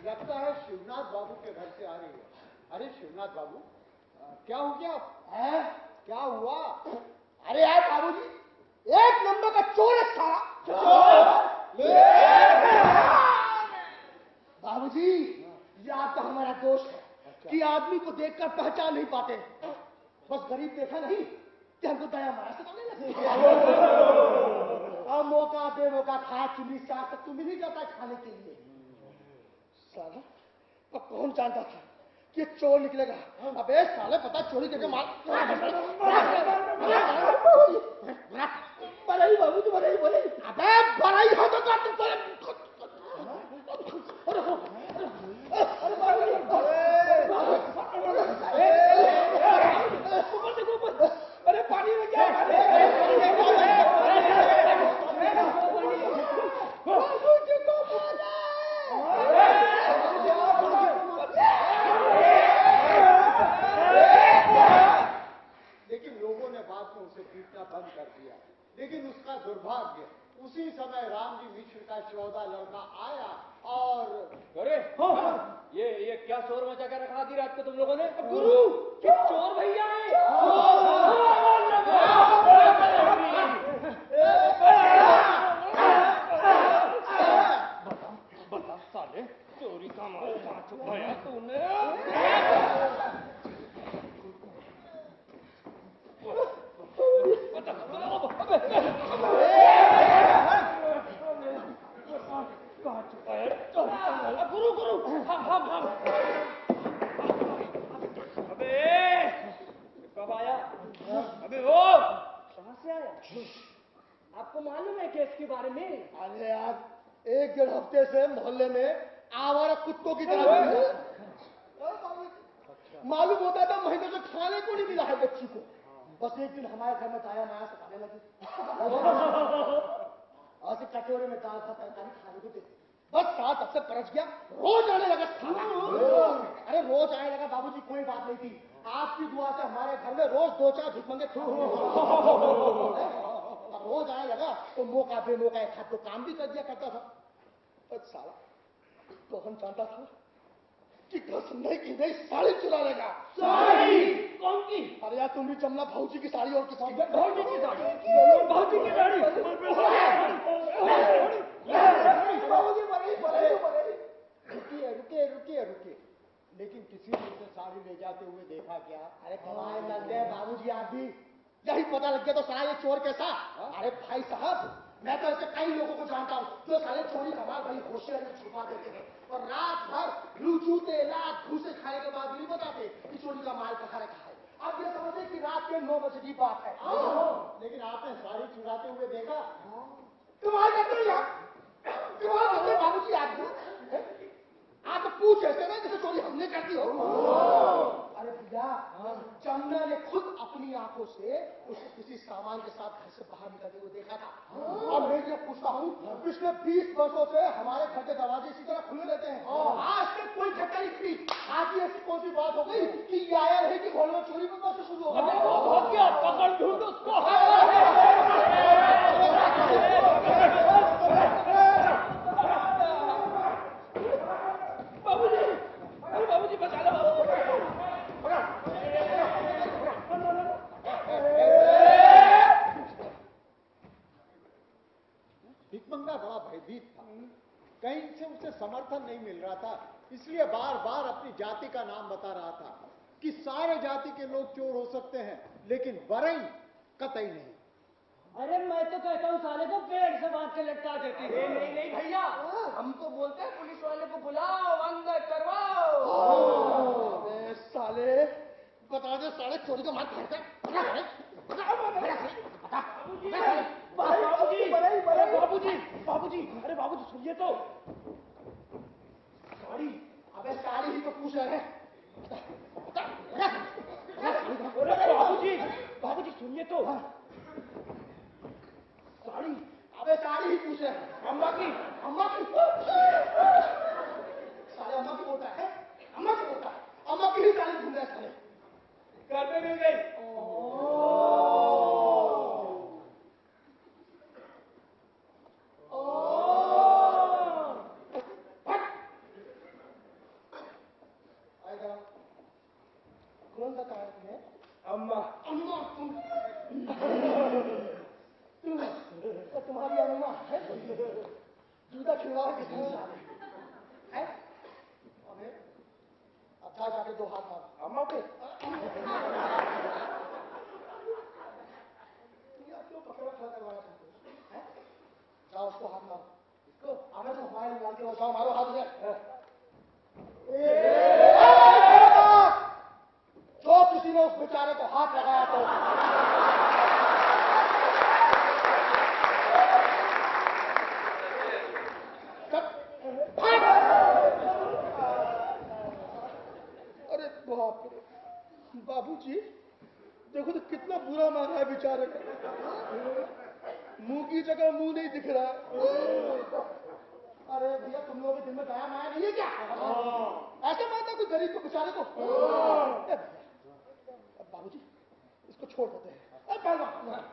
लगता है शिवनाथ बाबू के घर से आ रही है। अरे शिवनाथ बाबू, क्या हो गया? क्या हुआ? अरे यार बाबूजी, एक नंबर का चोर है साला। बाबूजी, ये आपका हमारा दोष है कि आदमी को देखकर पहचान नहीं पाते। बस गरीब देखा नहीं कि हमको दया माया से मांगने लगे। अब मौका बेमौका खाया चुनी चाट तक तो मिल ही जाता है खाने के लिए। साला तो कौन जानता था कि ये चोर निकलेगा? अबे साले पता चोरी करके मार बड़ाई बाबूजी, बड़ाई बड़ाई। अबे बड़ाई हो तो कर तुम अरे पानी में क्या? लेकिन लोगों ने बाद में उसे पीटना बंद कर दिया। लेकिन उसका दुर्भाग्य, उसी समय रामजी मिश्र का 14 लड़का आया और अरे ये क्या शोर मचा कर रखा आधी रात को तुम लोगों ने? गुरु कि चोर भैया है। बता साले, चोरी का माल कहाँ छुपाया तूने? गुरु गुरु हम अबे कब आया? अबे वो कहाँ से आया? आपको मालूम है केस के बारे में? अरे यार, 1-1.5 हफ्ते से मोहल्ले में आवारा कुत्तों की तरह मालूम होता था महीने से खाने को नहीं मिला है बच्ची को। बस एक दिन हमारे घर में दाया माया से खाने लगी और से कटोरे में दाल भात तरकारी खाने को देती। बस साथ अब से परच गया, रोज आने लगा खाना। अरे रोज आने लगा बाबूजी, कोई बात नहीं थी। आपकी दुआ से हमारे घर में रोज 2-4 भिखमंगे रोज आने लगा तो मौका बेमौका एक हाथ तो काम भी कर दिया करता था। बस साला तो हम जानता था कि घर से नहीं साड़ी चुरा लेगा। साड़ी? कौन की? अरे यार, तुम भी जमना भाऊजी की साड़ी और किसी भाऊजी की साड़ी? भाऊजी की साड़ी? रुकिए। लेकिन किसी ने उसे साड़ी ले जाते हुए देखा क्या? अरे कमाए लग गए बाबूजी, आप भी यही पता लग गया तो साला ये चोर कैसा? अरे भाई साहब, मैं तो ऐसे कई लोगों को जानता हूँ जो साले चोरी का माल बड़ी होशियारी से छुपा देते हैं और रात भर लूचूते लात घूसे खाने के बाद भी नहीं बताते कि चोरी का माल कहाँ रखा है। अब ये समझे कि रात के 9 बजे की बात है। लेकिन आपने साड़ी चुराते हुए देखा? तुम्हारे करते बाबूजी, आप तो पूछ ऐसे ना जैसे चोरी हमने कर दी हो। अरे भैया, जमुना ने खुद अपनी आंखों से उसे किसी सामान के साथ घर से बाहर निकलते हुए देखा था। और मैं ये पूछता हूँ, पिछले 20 वर्षों से हमारे घर के दरवाजे इसी तरह खुले रहते हैं, आज तक कोई झटका नहीं खुली। आज ही ऐसी कौन सी बात हो गई कि ये आया नहीं कि घर में चोरी में कैसे शुरू हो गया? पकड़ ढूंढ उसको। बाबूजी बचा लो। भिखमंगा बड़ा भयभीत था। कहीं से उसे समर्थन नहीं मिल रहा था, इसलिए बार बार अपनी जाति का नाम बता रहा था कि सारे जाति के लोग चोर हो सकते हैं लेकिन बरई कतई नहीं। अरे मैं तो कहता हूँ साले को पेड़ से बांध के लटका देती। नहीं भैया, हम तो बोलते हैं पुलिस वाले को बुलाओ, अंदर करवाओ। अबे साले, बता दे साले चोरी का माल कहाँ है? बाबूजी, अरे बाबूजी सुनिए तो। साड़ी? अबे साड़ी ही तो पूछ रहे हैं। बाबूजी सुनिए तो। साड़ी? अबे साड़ी ही पूछ रहे हैं। अम्मा की साले अम्मा की बोलता है, अम्मा की ही साड़ी ढूंढ रहे साले। घर पे मिल गई। करा? कौन सा कहा तुम्हें? अम्मा। अम्मा तुम तो तुम्हारी अम्मा है? जूता खिलवाओ कितनी सारी है? अबे अब जाके 2 हाथ मारो अम्मा पे। क्यों पकड़ा खड़ा करवाना चाहते हो? जाओ उसको हाथ मारो। इसको आगे से हमारे निकाल के जाओ, मारो हाथ में। जो किसी ने उस बेचारे को हाथ लगाया तो अरे बाप रे, बाबूजी देखो तो कितना बुरा मारा है बेचारे को। मुंह की जगह मुंह नहीं दिख रहा है। अरे भैया तुम लोगों के दिन में दया माया नहीं है क्या? ऐसे मारता कोई गरीब को बेचारे को? बाबूजी इसको छोड़ देते हैं। पहलवान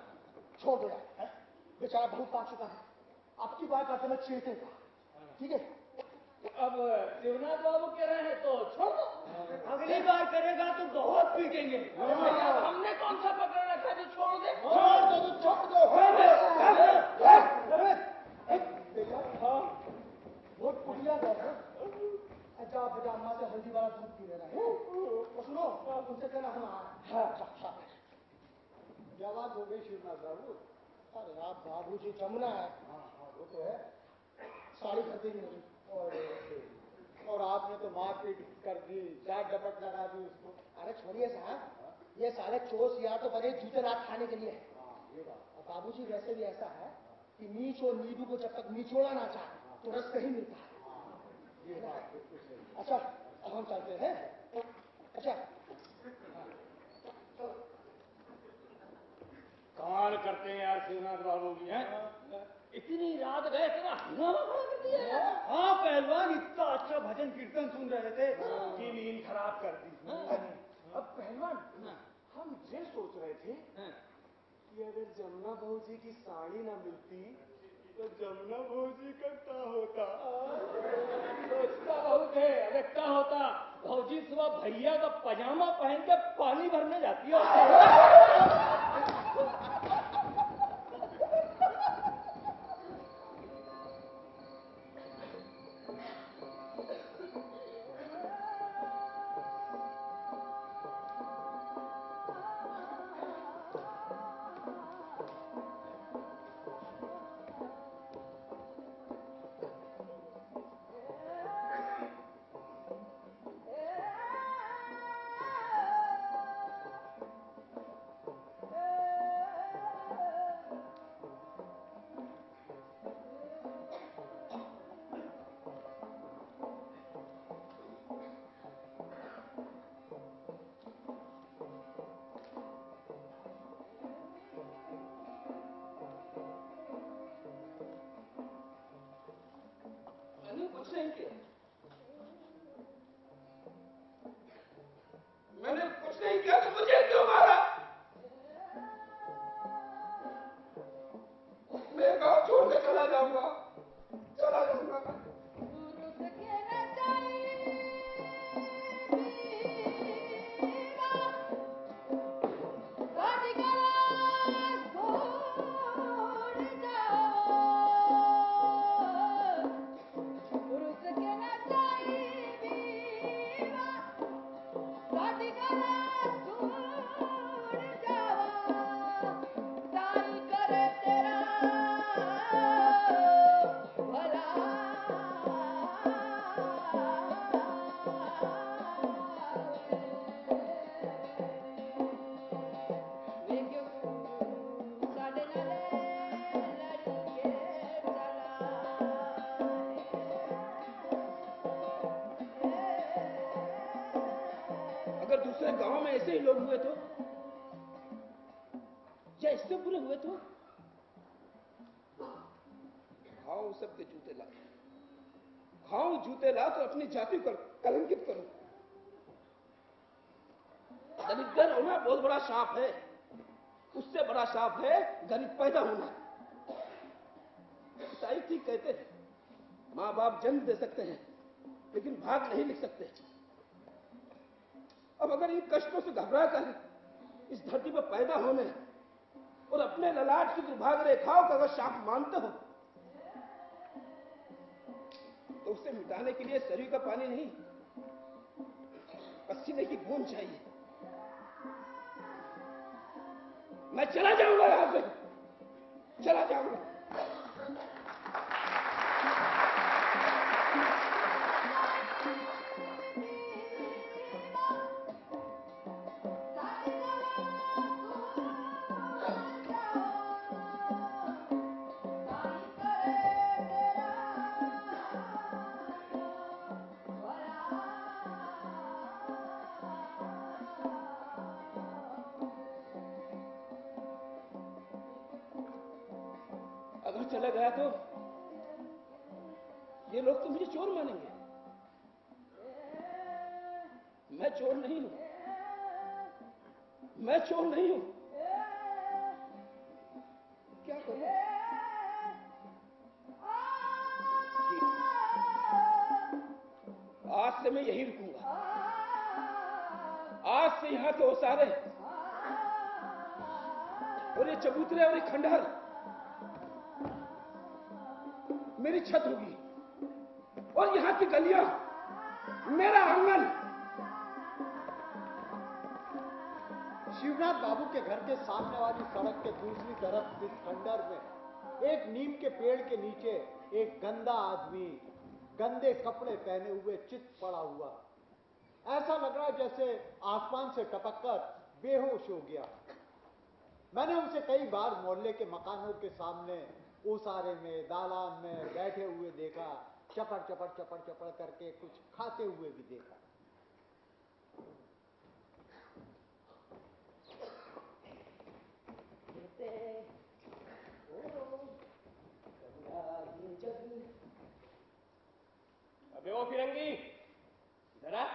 छोड़ दो यार, बेचारा बहुत पाप चुका है। आपकी बात करते मैं चेतेगा, ठीक है? अब शिवनाथ बाबू कह रहे हैं तो छोड़ दो। अगली बार करेगा तो बहुत पीटेंगे। भैया हमने कौन सा पकड़ रखा है जो छोड़ दे? छोड़ दो। बहुत बढ़िया है। अच्छा बेटा अम्मा से हल्दी वाला दूध पी लेना है। तो सुनो उनसे कहना हम क्या बात हो गई शिवनाथ बाबू? अरे आप बाबूजी जमुना है। वो तो है। साड़ी खरीदेंगे नहीं। और आपने तो मारपीट कर दी, चार डपट लगा दी उसको। अरे छोड़िए साहब, ये सारे चोस यार तो बने जूते लात खाने के लिए है। ये बात। और बाबूजी वैसे भी ऐसा है कि नीच और नीबू को जब तक निचोड़ा ना चाहे तो रस कहीं मिलता है। ये बात बिल्कुल सही। अच्छा अब हम चलते हैं। अच्छा कमाल करते हैं यार शिवनाथ बाबू भी हैं। इतनी रात गए इतना हंगामा खड़ा कर दिया। हाँ पहलवान इतना अच्छा भजन कीर्तन सुन रहे थे कि नींद खराब कर दी। अब पहलवान हम ये सोच रहे थे कि अगर जमुना बहू जी की साड़ी ना मिलती तो जमुना बहू जी का क्या होता? सोचता बहुत है। अरे क्या होता? भौजी सुबह भैया का पजामा पहन के पानी भरने जाती है। मैंने कुछ नहीं किया तो मुझे क्यों मारा? मैं गांव छोड़ के चला जाऊंगा। दूसरे गांव में ऐसे ही लोग हुए तो, या इससे बुरे हुए तो? खाओ सबके जूते ला, खाओ जूते ला तो अपनी जाति को कलंकित करो। दरिद्र होना बहुत बड़ा शाप है, उससे बड़ा शाप है गरीब पैदा होना। ईसाई ठीक कहते हैं, माँ बाप जन्म दे सकते हैं लेकिन भाग नहीं लिख सकते। अब अगर इन कष्टों से घबरा कर इस धरती पर पैदा होने और अपने ललाट की दुर्भाग्य रेखाओं का अगर शाप मानते हो तो उसे मिटाने के लिए सरयू का पानी नहीं, पसीने की बूंद चाहिए। मैं चला जाऊंगा यहां से, चला जाऊंगा। अगर चला गया तो ये लोग तो मुझे चोर मानेंगे। मैं चोर नहीं हूं, मैं चोर नहीं हूं। क्या करूं? ठीक, आज से मैं यही रुकूंगा। आज से यहां के ओसारे और ये चबूतरे और ये खंडहर मेरी छत होगी और यहां की गलियां मेरा आंगन। शिवनाथ बाबू के घर के सामने वाली सड़क के दूसरी तरफ स्थित खंडहर में एक नीम के पेड़ के नीचे एक गंदा आदमी गंदे कपड़े पहने हुए चित पड़ा हुआ। ऐसा लग रहा जैसे आसमान से टपककर बेहोश हो गया। मैंने उसे कई बार मोहल्ले के मकानों के सामने ओसारे में, दालान में बैठे हुए देखा। चपड़ चपड़ चपड़ चपड़ करके कुछ खाते हुए भी देखा। अबे ओ फिरंगी, इधर आ।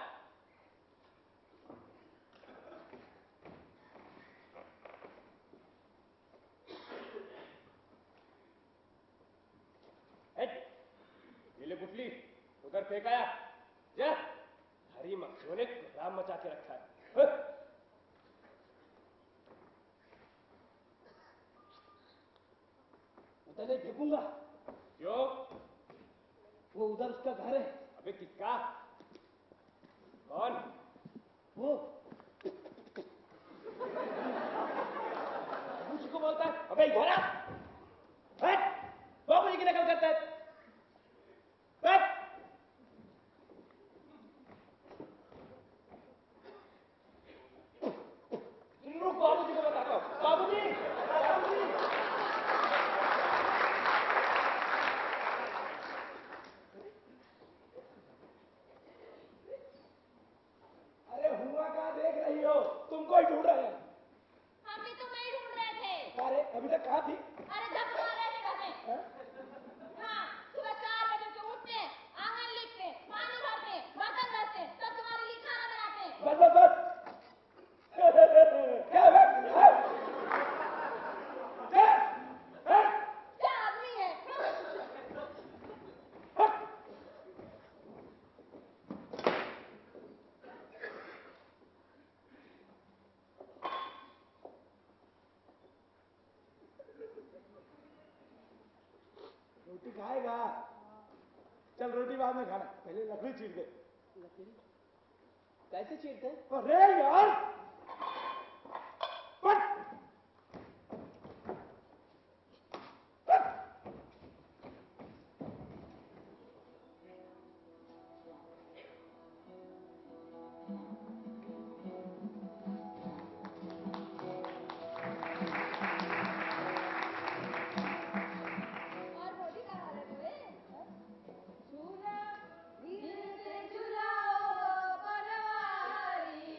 ये ले गुफली उधर फेंकाया जा। हरी मक्खियों ने कोहराम मचा के रखा है। उधर नहीं फेंकूंगा। क्यों? वो उधर उसका घर है। अबे किसका? कौन? वो मुझको बोलता है अबे इधर आ। बाबूजी की नकल करता है। बाबूजी को बताता हूँ। बाबूजी, बाबूजी। अरे हुआ कहाँ देख रही हो? तुमको ही ढूंढ रहे हैं। हम भी तुम्हें ढूंढ रहे थे। अरे अभी तक कहाँ थी? अरे धक्का मार रहे थे घर में। हाँ, सुबह 4 बजे से उठते, आंगन लिखते, पानी भरते, बर्तन धोते, तब तुम्हारे लिए खाना बनाते। बस बस बस। क्या आदमी है? रोटी खाएगा? चल रोटी बाद में खाना, पहले लकड़ी चीर दे। लकड़ी कैसे चीरते? अरे यार झूला, दिल से झुलाओ परवारी,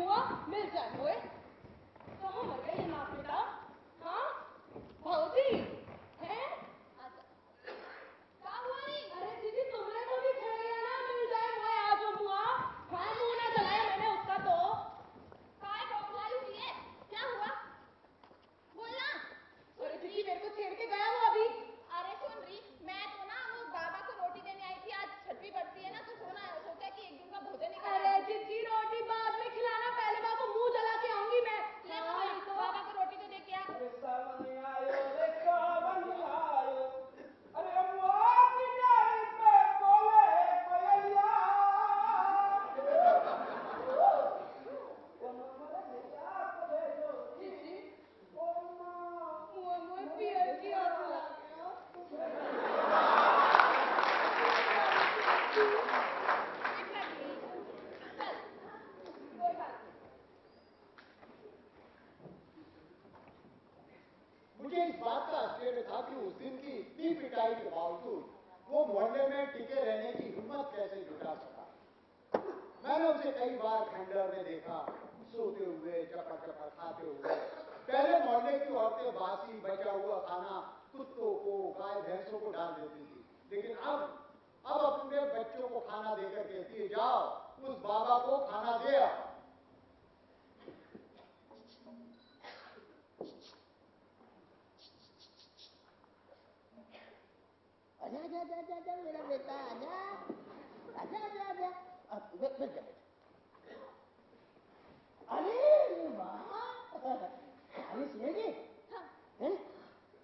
हुआ मिल जाए हुए कहाँ मर गए ये नाक बेटा हाँ भाऊजी हैं क्या हुआ नहीं अरे दीदी तुमने तो भी कह दिया ना मिल जाए हुए आज हुआ हाँ मुंह ना जलाया मैंने उसका तो काय बौखलाई हुई है क्या हुआ बोलना अरे दीदी मेरे को छेड़ के गया वो अभी अरे सुन रही मैं तो ना वो बाबा को रोटी देने आई थी आज छठी पड़ती है ना तो सोचा कि एक दिन का भोजन ही अरे जितनी रोटी बाद में खिलाना पहले बाबा को मुंह जला के आऊंगी मैं तो बाबा को रोटी तो दे के आ अरे सावन आयो रे सावन आयो अरे अम्मा की डाली पे बोले कोयलिया मुझे इस बात का आश्चर्य था कि उस दिन की इतनी पिटाई के बावजूद वो मोहल्ले में टिके रहने की हिम्मत कैसे जुटा सका। मैंने उसे कई बार खंडर में देखा सोते हुए चपर चपर खाते हुए। पहले मोहल्ले की औरतें बासी बचा हुआ खाना कुत्तों को गाय भैंसों को डाल देती थी, लेकिन अब अपने बच्चों को खाना देकर कहती है जाओ उस बाबा को खाना दे आओ। आजा आजा आजा आजा मेरा बेटा आजा आजा आजा आजा अब बैठ जा अरे वाह कहानी सुनेगी हैं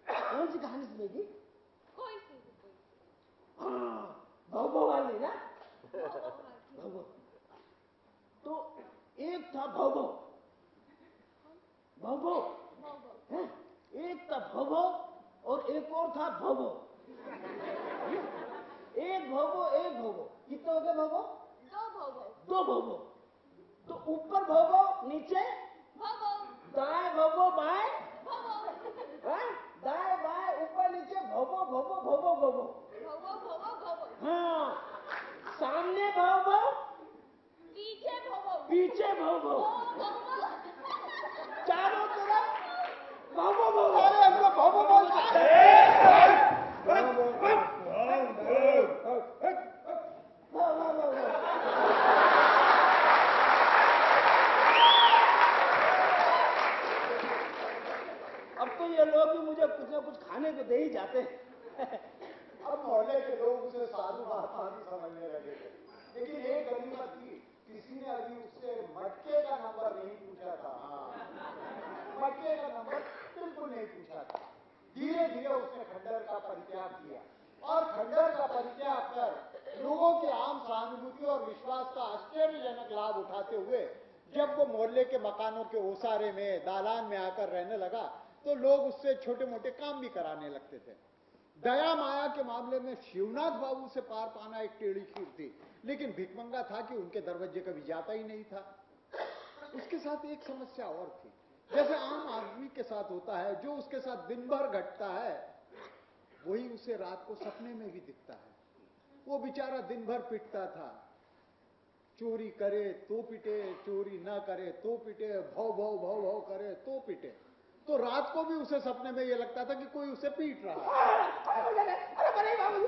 कौन सी कहानी सुनेगी कोई सी भव वाली ना भव तो एक था भव हैं एक था भव और एक और था भव एक भवो कितने हो गए भवो दो भवो तो ऊपर भवो नीचे दाएं भवो बाएं दाएं बाएं ऊपर नीचे भवो हाँ सामने भवो पीछे भवो चारों तरफ भवो अरे हमको भवो बोलता है। अब तो ये लोग भी मुझे कुछ ना कुछ खाने को दे ही जाते हैं। अब मोहल्ले के लोग उसे साधु महात्मा भी समझने लगे थे, लेकिन एक गनीमत थी किसी ने अभी उससे मटके का नंबर नहीं पूछा था। मटके का नंबर बिल्कुल नहीं पूछा था। धीरे धीरे उसने खंडर का परित्याग किया और खंडर का परित्याग कर लोगों की आम सहानुभूति और विश्वास का आश्चर्यजनक लाभ उठाते हुए जब वो मोहल्ले के मकानों के ओसारे में दालान में आकर रहने लगा तो लोग उससे छोटे मोटे काम भी कराने लगते थे। दया माया के मामले में शिवनाथ बाबू से पार पाना एक टेढ़ी खीर थी, लेकिन भिकमंगा था कि उनके दरवाजे कभी जाता ही नहीं था। उसके साथ एक समस्या और थी, जैसे आम आदमी के साथ होता है, जो उसके साथ दिन भर घटता है वही उसे रात को सपने में भी दिखता है। वो बेचारा दिन भर पिटता था, चोरी करे तो पिटे, चोरी ना करे तो पिटे, भौ भौ भौ भौ करे तो पिटे। तो रात को भी उसे सपने में ये लगता था कि कोई उसे पीट रहा है। अरे बाबू